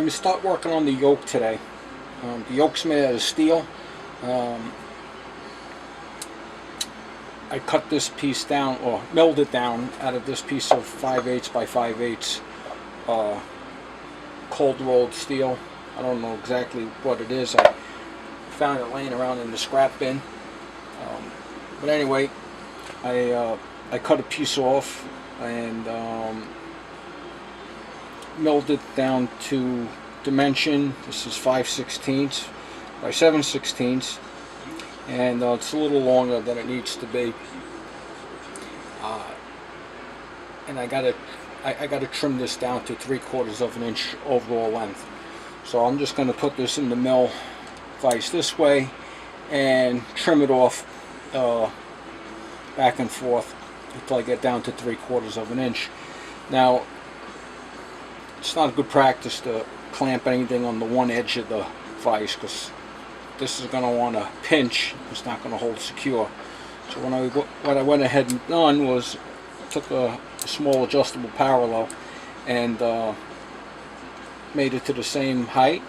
to start working on the yoke today. The yoke's made out of steel. I cut this piece down, or milled it down out of this piece of 5/8 by 5/8 cold rolled steel. I don't know exactly what it is. I found it laying around in the scrap bin. But anyway, I cut a piece off and milled it down to dimension. This is 5/16 by 7/16, and it's a little longer than it needs to be. And I gotta trim this down to 3/4 of an inch overall length. So I'm just going to put this in the mill vise this way and trim it off back and forth until I get down to 3/4 of an inch. Now, it's not a good practice to clamp anything on the one edge of the vise, because this is going to want to pinch. It's not going to hold secure. So what I went ahead and done was took a small adjustable parallel and made it to the same height,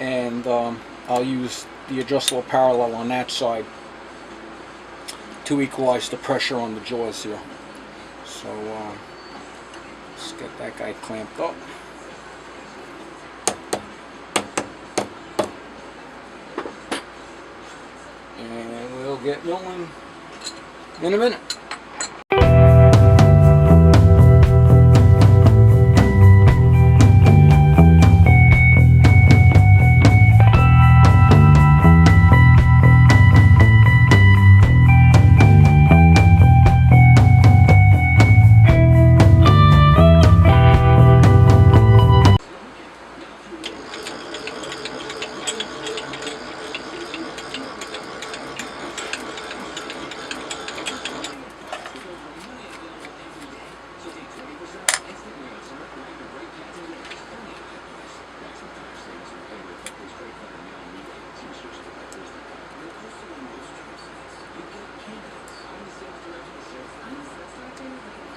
and I'll use the adjustable parallel on that side to equalize the pressure on the jaws here. So let's get that guy clamped up. And we'll get milling in a minute.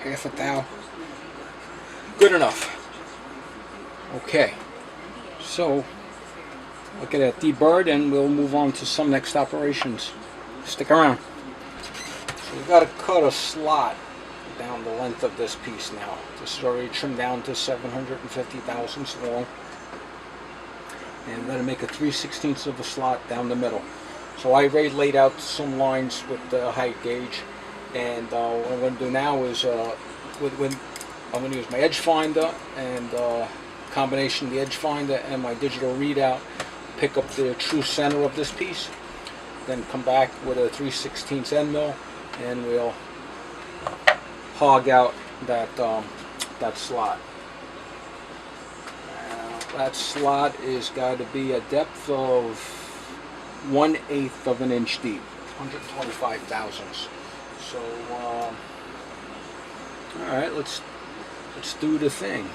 Half a thou. Good enough. Okay, so look at that deburred, and we'll move on to some next operations. Stick around. So we've got to cut a slot down the length of this piece now. This is already trimmed down to 750 thousandths long, and we're going to make a 3/16 of a slot down the middle. So I already laid out some lines with the height gauge. And what I'm going to do now is I'm going to use my edge finder and combination of the edge finder and my digital readout, pick up the true center of this piece, then come back with a 3/16 end mill, and we'll hog out that slot. That slot is got to be a depth of 1/8 of an inch deep, 125 thousandths. So, all right, let's do the thing.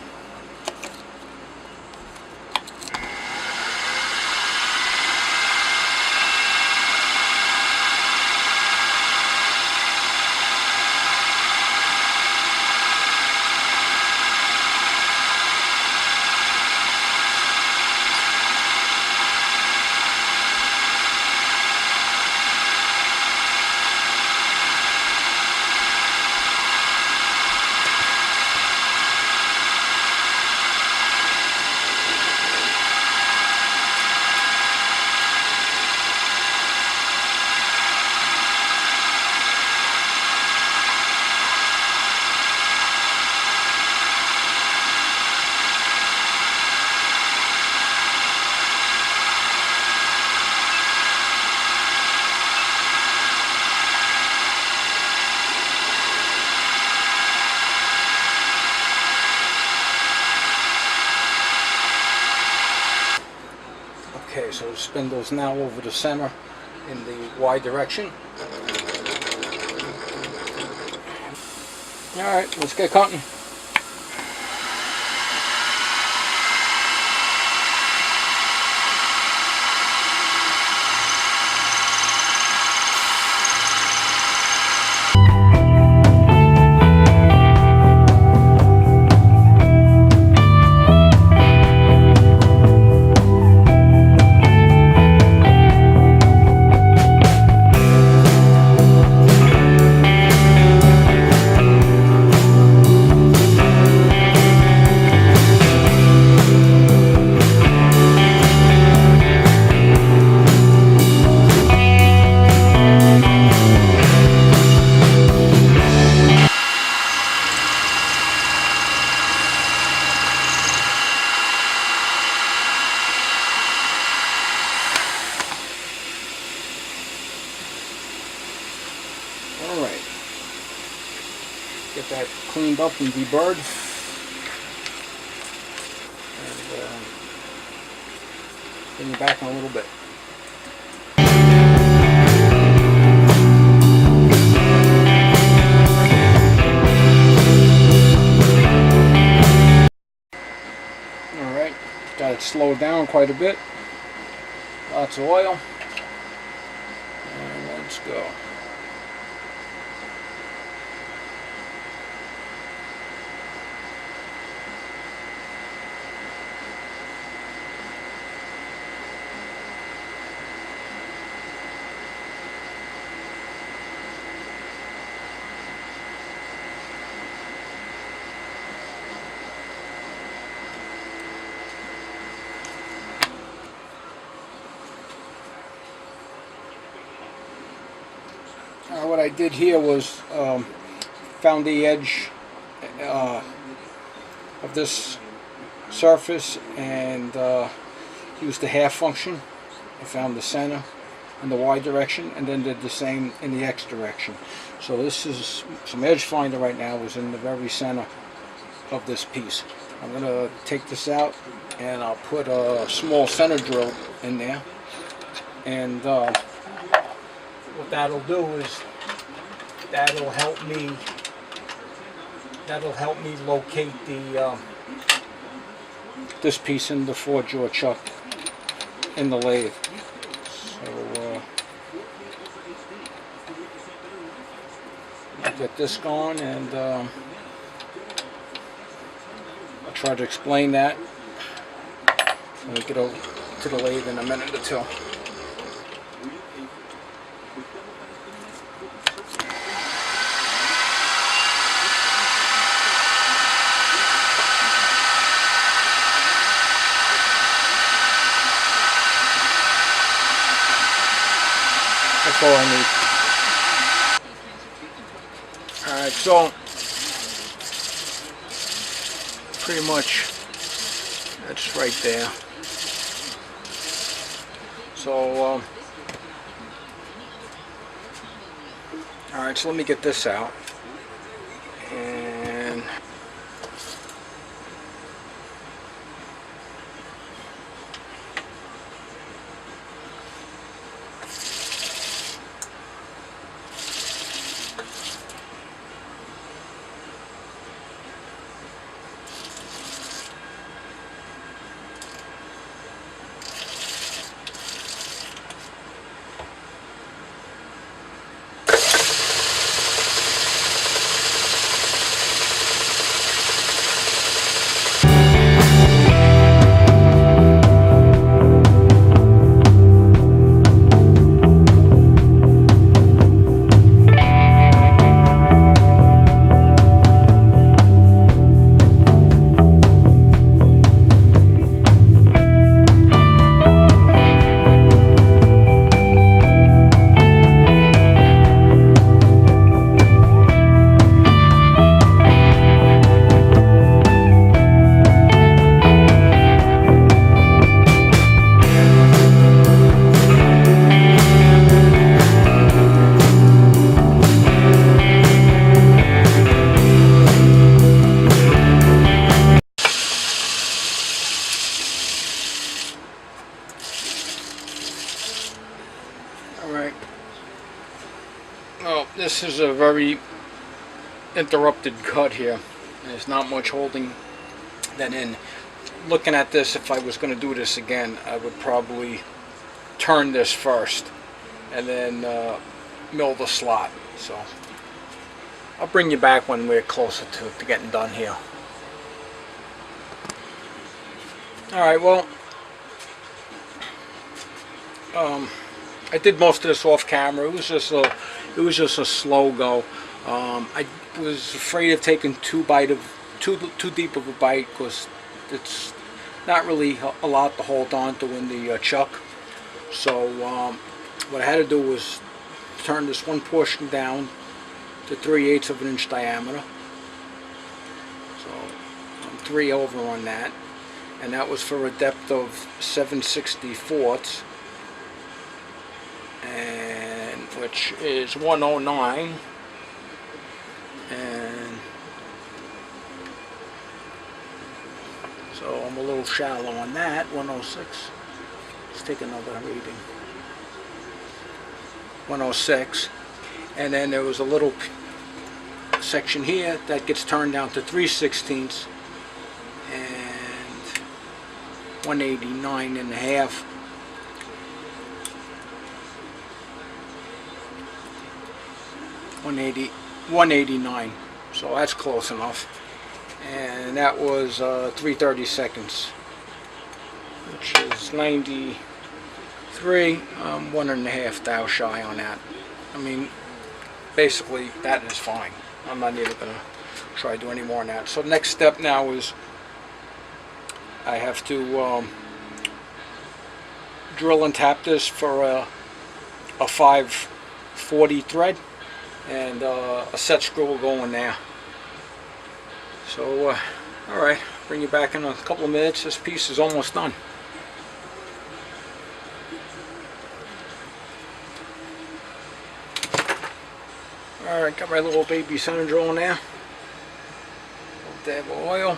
Okay, so the spindle's now over the center in the Y direction. Alright, let's get cutting. cleaned up and deburred. And bring you back in a little bit. Alright, got it slowed down quite a bit. Lots of oil. And let's go. What I did here was found the edge of this surface and used the half function. I found the center in the Y direction and then did the same in the X direction. So this is some edge finder right now is in the very center of this piece. I'm going to take this out and I'll put a small center drill in there, and what that'll do is that'll help me locate the this piece in the 4-jaw chuck in the lathe. So I'll get this going, and I'll try to explain that when we get over to the lathe in a minute or two. That's all I need. Alright, so pretty much that's right there. So alright, so let me get this out. And well, this is a very interrupted cut here. There's not much holding that in. Looking at this, if I was going to do this again, I would probably turn this first and then mill the slot. So I'll bring you back when we're closer to getting done here. Alright, well, I did most of this off camera. It was just a slow go. I was afraid of taking too deep of a bite because it's not really a lot to hold on to in the chuck. So what I had to do was turn this one portion down to 3/8 of an inch diameter. So I'm 3 over on that, and that was for a depth of 7/64, and which is 109, and So I'm a little shallow on that, 106. Let's take another reading. 106. And then there was a little section here that gets turned down to 3/16 and 189 and a half. 189. So that's close enough. And that was 3/30 seconds, which is 93. 1.5 thou shy on that. I mean, basically that is fine. I'm not even going to try to do any more on that. So the next step now is I have to drill and tap this for a 540 thread, and a set screw will go in there. So alright, bring you back in a couple of minutes. This piece is almost done. Alright, got my little baby center drill in there. A dab of oil.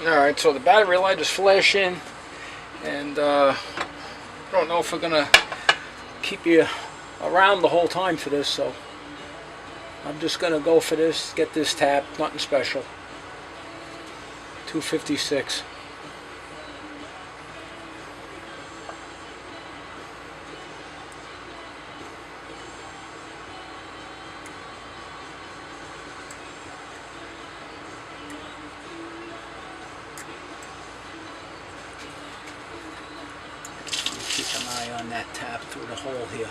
Alright, so the battery light is flashing, and I don't know if we're going to keep you around the whole time for this, so I'm just going to go for this, get this tapped, nothing special. 256. Keep an eye on that tap through the hole here.